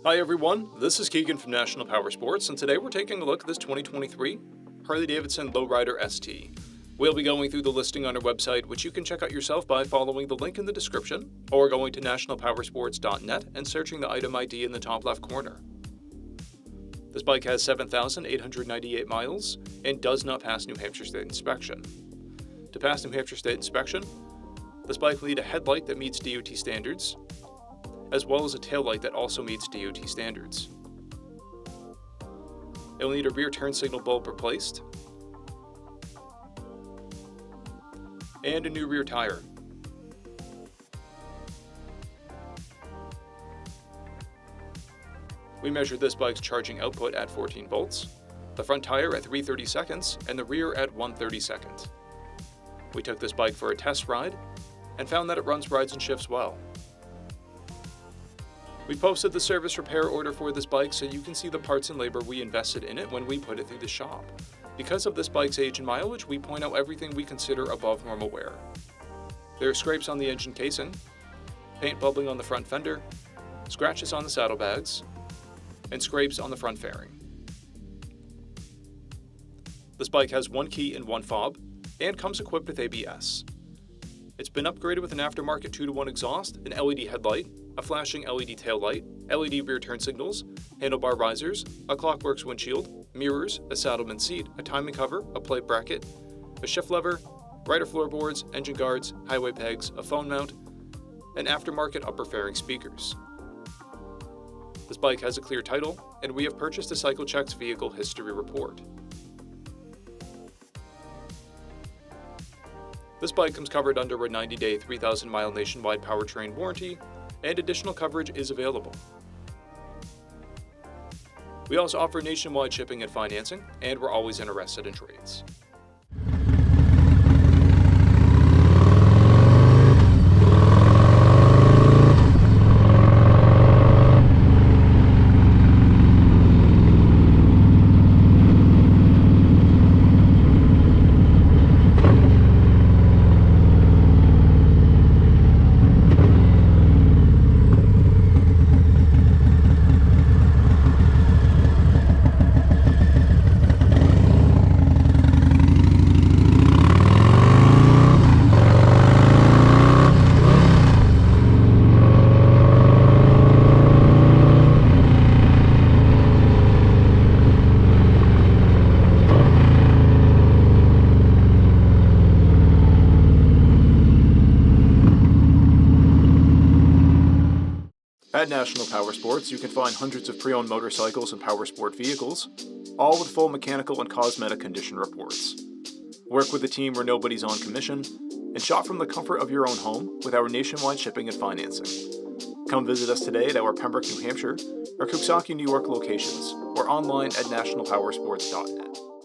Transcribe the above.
Hi everyone, this is Keegan from National Powersports, and today we're taking a look at this 2023 Harley-Davidson Lowrider ST. We'll be going through the listing on our website, which you can check out yourself by following the link in the description, or going to nationalpowersports.net and searching the item ID in the top left corner. This bike has 7,898 miles and does not pass New Hampshire State inspection. To pass New Hampshire State inspection, this bike will need a headlight that meets DOT standards, as well as a taillight that also meets DOT standards. It will need a rear turn signal bulb replaced, and a new rear tire. We measured this bike's charging output at 14 volts, the front tire at 330 seconds, and the rear at 130 seconds. We took this bike for a test ride and found that it runs, rides, and shifts well. We posted the service repair order for this bike so you can see the parts and labor we invested in it when we put it through the shop. Because of this bike's age and mileage, we point out everything we consider above normal wear. There are scrapes on the engine casing, paint bubbling on the front fender, scratches on the saddlebags, and scrapes on the front fairing. This bike has one key and one fob, and comes equipped with ABS. It's been upgraded with an aftermarket 2-to-1 exhaust, an LED headlight, a flashing LED taillight, LED rear turn signals, handlebar risers, a Clockworks windshield, mirrors, a saddleman seat, a timing cover, a plate bracket, a shift lever, rider floorboards, engine guards, highway pegs, a phone mount, and aftermarket upper fairing speakers. This bike has a clear title, and we have purchased a CycleCheck's vehicle history report. This bike comes covered under a 90-day, 3,000-mile nationwide powertrain warranty, and additional coverage is available. We also offer nationwide shipping and financing, and we're always interested in trades. At National Powersports, you can find hundreds of pre-owned motorcycles and powersport vehicles, all with full mechanical and cosmetic condition reports. Work with a team where nobody's on commission, and shop from the comfort of your own home with our nationwide shipping and financing. Come visit us today at our Pembroke, New Hampshire, or Coxsackie, New York locations, or online at nationalpowersports.net.